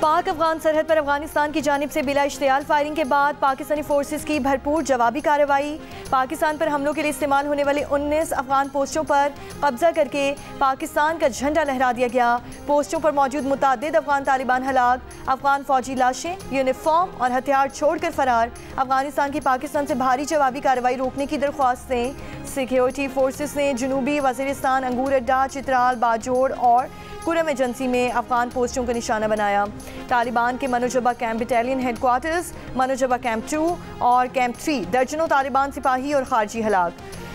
पाक अफगान सरहद पर अफगानिस्तान की जानिब से बिला इश्तियाल फायरिंग के बाद पाकिस्तानी फोर्सेस की भरपूर जवाबी कार्रवाई। पाकिस्तान पर हमलों के लिए इस्तेमाल होने वाले 19 अफगान पोस्टों पर कब्जा करके पाकिस्तान का झंडा लहरा दिया गया। पोस्टों पर मौजूद मुतादिद अफगान तालिबान हलाक, अफगान फौजी लाशें, यूनिफॉर्म और हथियार छोड़कर फरार। अफगानिस्तान की पाकिस्तान से भारी जवाबी कार्रवाई रोकने की दरख्वास्तें। सिक्योरिटी फोर्सेस ने जनूबी वज़ीरिस्तान, अंगूर अड्डा, चित्राल, बाजोड़ और कुरम एजेंसी में अफगान पोस्टों का निशाना बनाया। तालिबान के मनोजबा कैंप बटालियन हेडक्वार्टर्स, मनोजबा कैंप 2 और कैंप 3 दर्जनों तालिबान सिपाही और खारजी हलाक।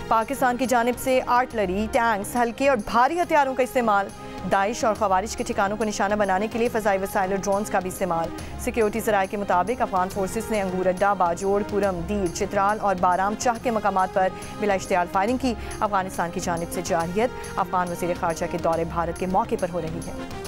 पाकिस्तान की जानिब से आर्टलरी, टैंक्स, हल्के और भारी हथियारों का इस्तेमाल। दाइश और खवारिज के ठिकानों को निशाना बनाने के लिए फ़ज़ाई वसाइल और ड्रोन्स का भी इस्तेमाल। सिक्योरिटी ज़राए के मुताबिक अफगान फोर्सेस ने अंगूर अड्डा, बाजोड़, कुरम, दीर, चित्राल और बाराम चाह के मकामात पर बिला इश्तियाल फायरिंग की। अफगानिस्तान की जानिब से जारियत अफगान वज़ीर ख़ारजा के दौरे भारत के मौके पर हो रही है।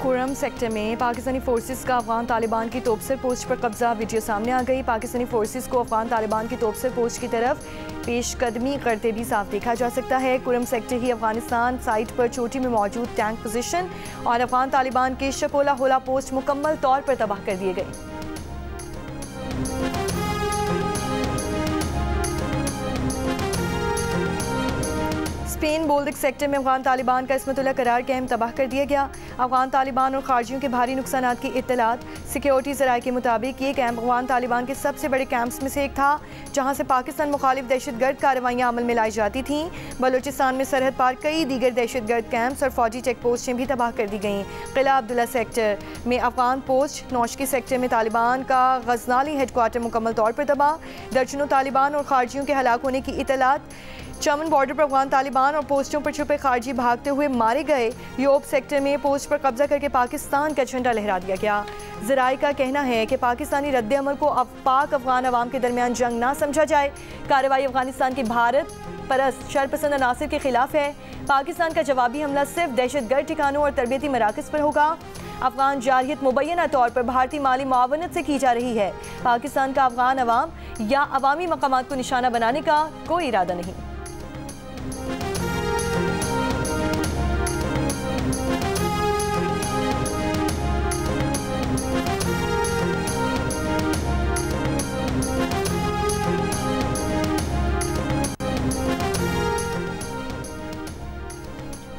कुरम सेक्टर में पाकिस्तानी फोर्सेस का अफगान तालिबान की तोपसर पोस्ट पर कब्जा। वीडियो सामने आ गई। पाकिस्तानी फोर्सेस को अफगान तालिबान की तोपसर पोस्ट की तरफ पेशकदमी करते भी साफ देखा जा सकता है। कुरम सेक्टर ही अफगानिस्तान साइट पर चोटी में मौजूद टैंक पोजीशन और अफगान तालिबान के शपोला होला पोस्ट मुकम्मल तौर पर तबाह कर दिए गए। स्पेन बोल्दिक सेक्टर में अफगान तालिबान का इस्मतुल्लाह करार कैंप तबाह कर दिया गया। अफगान तालिबान और खारजियों के भारी नुकसानात की इत्तलात। सिक्योरिटी ज़राए के मुताबिक ये कैंप अफगान तालिबान के सबसे बड़े कैंप्स में से एक था, जहां से पाकिस्तान मुखालिफ दहशतगर्द कार्रवाइयाँ अमल में लाई जाती थीं। बलूचिस्तान में सरहद पार कई दीगर दहशतगर्द कैंप्स और फौजी चेक पोस्टें भी तबाह कर दी गईं। किला अब्दुल्ला सेक्टर में अफगान पोस्ट, नौशकी सेक्टर में तालिबान का गजनाली हेडक्वार्टर मुकम्मल तौर पर तबाह। दर्जनों तालिबान और खारजियों के हलाक होने की इत्तलात। चमन बॉर्डर पर अफगान तालिबान और पोस्टों पर छुपे खारजी भागते हुए मारे गए। योब सेक्टर में पोस्ट पर कब्जा करके पाकिस्तान का झंडा लहरा दिया गया। ज़राए का कहना है कि पाकिस्तानी रद्द अमल को पाक अफगान अवाम के दरमियान जंग ना समझा जाए। कार्रवाई अफगानिस्तान के भारत परस्त शरपसंद अनासिर के खिलाफ है। पाकिस्तान का जवाबी हमला सिर्फ दहशतगर्द ठिकानों और तरबियती मराकज़ पर होगा। अफगान जारहियत मुबैना तौर पर भारतीय माली मुआवनत से की जा रही है। पाकिस्तान का अफगान अवाम या अवामी मकामात को निशाना बनाने का कोई इरादा नहीं।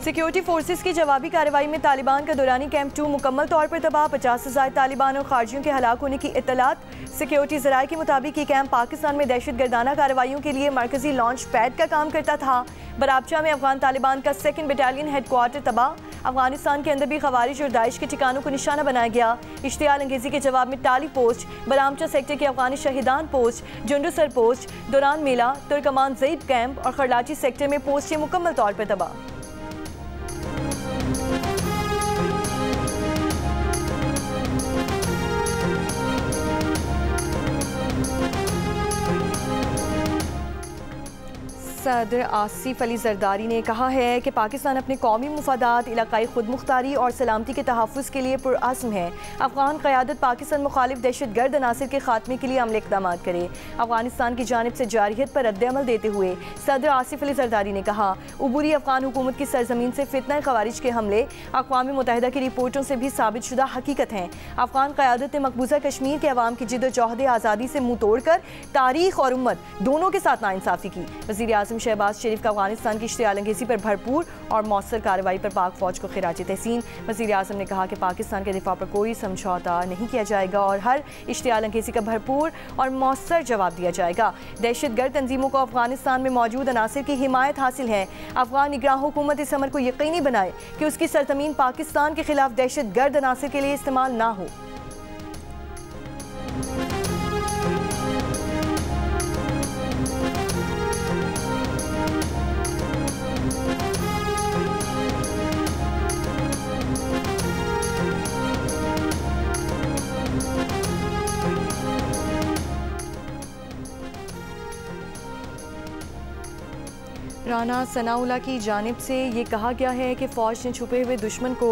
सिक्योरिटी फोर्सेस की जवाबी कार्रवाई में तालिबान का दुरानी कैंप 2 मुकम्मल तौर पर तबाह। 50 से ज़ायद तालिबान और खारजियों के हलाक होने की इत्तलात। सिक्योरिटी ज़राए के मुताबिक ये कैंप पाकिस्तान में दहशतगर्दाना कार्रवाइयों के लिए मरकजी लॉन्च पैड का काम करता था। बराबचा में अफगान तालिबान का 2nd बटालियन हेडक्वार्टर तबाह। अफगानिस्तान के अंदर भी खवारिज और दाइश के ठिकानों को निशाना बनाया गया। इश्तियाल अंगेजी के जवाब में टाली पोस्ट, बरामचा सेक्टर के अफगानी शहीदान पोस्ट, जुंडूसर पोस्ट, दौरान मेला, तुर्कमान ज़ईद कैंप और खरलाची सेक्टर में पोस्टें मुकम्मल तौर पर तबाह। सदर आसिफ अली जरदारी ने कहा है कि पाकिस्तान अपने कौमी मुफादात, इलाकाई खुद मुख्तारी और सलामती के तहफ़्फ़ुज़ के लिए पुरअज़्म है। अफगान क़यादत पाकिस्तान मुखालिफ दहशतगर्द अनासिर के खात्मे के लिए अमल इक़दाम करे। अफगानिस्तान की जानिब से जारियत पर रद्द अमल देते हुए सदर आसिफ अली जरदारी ने कहा, उबूरी अफगान हुकूमत की सरजमीन से फितना खवारिज के हमले अक़वाम मुत्तहिदा की रिपोर्टों से भी साबित शुदा हकीकत हैं। अफगान क़यादत ने मकबूजा कश्मीर के अवाम की जिद्दोजहद आज़ादी से मुँह तोड़कर तारीख़ और उम्मत दोनों के साथ नाइंसाफ़ी की। वज़ीर आज़म शहबाज शरीफ का अफगानिस्तान की इश्तियाल अंगेज़ी पर भरपूर और मौसर कार्रवाई पर पाक फ़ौज को खिराज तहसीन। वज़ीर आज़म ने कहा कि पाकिस्तान के दिफा पर कोई समझौता नहीं किया जाएगा और हर इश्तियाल अंगेज़ी का भरपूर और मौसर जवाब दिया जाएगा। दहशतगर्द तंजीमों को अफगानिस्तान में मौजूद अनासिर की हिमायत हासिल है। अफगान निगरान हुकूमत इस अमर को यकीनी बनाए कि उसकी सरजमीन पाकिस्तान के खिलाफ दहशतगर्द अनासिर के लिए इस्तेमाल ना हो। राना सनाउल्लाह की जानिब से ये कहा गया है कि फ़ौज ने छुपे हुए दुश्मन को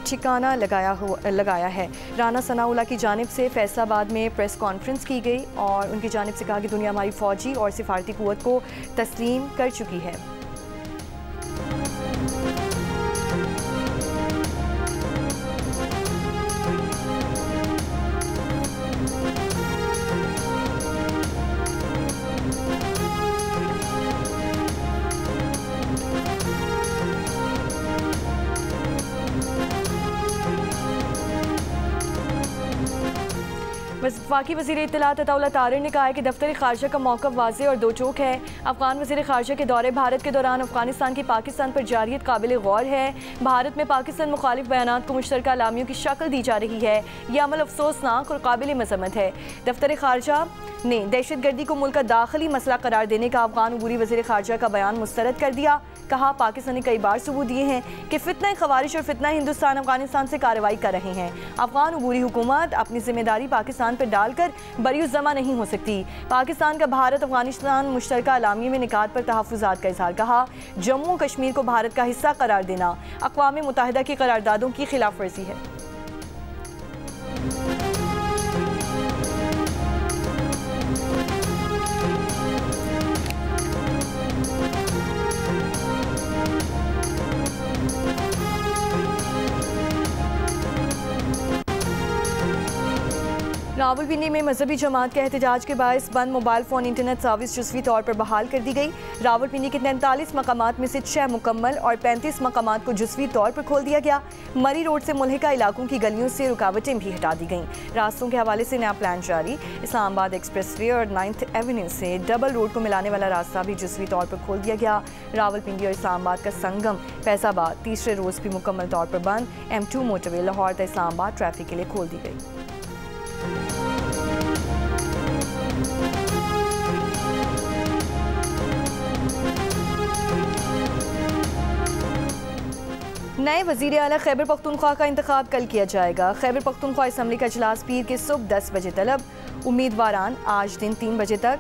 ठिकाना लगाया है। राना सनाउल्लाह की जानिब से फैसलाबाद में प्रेस कॉन्फ्रेंस की गई और उनकी जानिब से कहा कि दुनिया हमारी फ़ौजी और सिफारती क़ुव्वत को तस्लीम कर चुकी है। वफाकी वज़ीर इत्तलात अताउल्लाह तारिर ने कहा है कि दफ्तर ख़ारजा का मौक़िफ़ वाज़ेह और दो चौक है। अफ़गान वज़ीर ख़ारजा के दौरे भारत के दौरान अफ़गानिस्तान की पाकिस्तान पर जारियत काबिल गौर है। भारत में पाकिस्तान मुखालिफ बयानात को मुश्तरका अलामियों की शक्ल दी जा रही है। यह अमल अफसोसनाक और काबिल मज़म्मत है। दफ्तर ख़ारजा ने दहशतगर्दी को मुल्क का दाखिली मसला करार देने का अफ़गान अबूरी वज़ीर ख़ारजा का बयान मुस्तरद कर दिया। कहा, पाकिस्तान ने कई बार सबूत दिए हैं कि फितना ख़वारिज और फितना हिंदुस्तान अफ़गानिस्तान से कार्रवाई कर रहे हैं। अफ़गान अबूरी हुकूमत अपनी जिम्मेदारी पाकिस्तान पर डालकर बरीउज़्ज़मा नहीं हो सकती। पाकिस्तान का भारत अफ़गानिस्तान मुश्तरका अलामी में निकात पर तहफ़्फ़ुज़ात का इज़हार। कहा, जम्मू कश्मीर को भारत का हिस्सा करार देना अक़वाम मुत्तहिदा की करारदादों की खिलाफ वर्जी है। रावलपिंडी में मजहबी जमात के एहतजाज के बायस बंद मोबाइल फ़ोन इंटरनेट सर्विस जुज़वी तौर पर बहाल कर दी गई। रावलपिंडी के 43 मकामात में से 6 मुकम्मल और 35 मकामात को जुज़वी तौर पर खोल दिया गया। मरी रोड से मुल्हिका इलाकों की गलियों से रुकावटें भी हटा दी गईं। रास्तों के हवाले से नया प्लान जारी। इस्लामाबाद एक्सप्रेस वे और 9th एवेन्यू से डबल रोड को मिलाने वाला रास्ता भी जुज़वी तौर पर खोल दिया गया। रावलपिंडी और इस्लामाबाद का संगम फैज़ाबाद तीसरे रोज़ भी मुकम्मल तौर पर बंद। M2 मोटरवे लाहौर से इस्लामाबाद ट्रैफिक के लिए खोल दी गई। नए वज़ीर आला खैबर पख्तूनख्वा का इंतखाब कल किया जाएगा। खैबर पख्तूनख्वा असम्बली का इजलास पीर के सुबह 10 बजे तलब। उम्मीदवारान आज दिन 3 बजे तक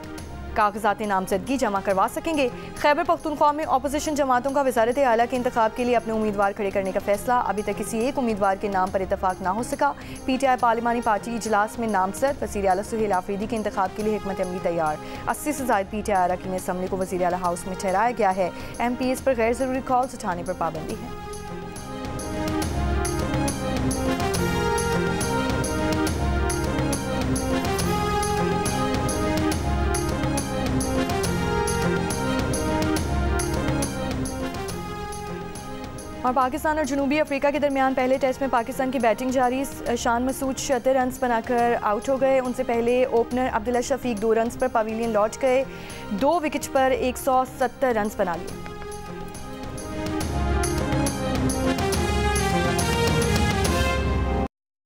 कागजात नामजदगी जमा करवा सकेंगे। खैबर पख्तूनख्वा में अपोजिशन जमातों का वज़ारत आला के इंतखाब के लिए अपने उम्मीदवार खड़े करने का फैसला। अभी तक किसी एक उम्मीदवार के नाम पर इतफाक ना हो सका। PTI पार्लिमानी पार्टी इजलास में नामजद वज़ीर आला सुहेल आफरीदी के इंतखाब के लिए हिकमत अमली तैयार। 80 से ज़ायद PTI अरकान असम्बली को वज़ीर आला हाउस में ठहराया गया है। MPs पर गैर ज़रूरी कॉल्स उठाने पर पाबंदी है। और पाकिस्तान और जनूबी अफ्रीका के दरमियान पहले टेस्ट में पाकिस्तान की बैटिंग जारी। शान मसूद 76 रन्स बनाकर आउट हो गए। उनसे पहले ओपनर अब्दुल्ला शफीक 2 रन्स पर पवेलियन लौट गए। 2 विकेट पर 170 रन्स बना लिए।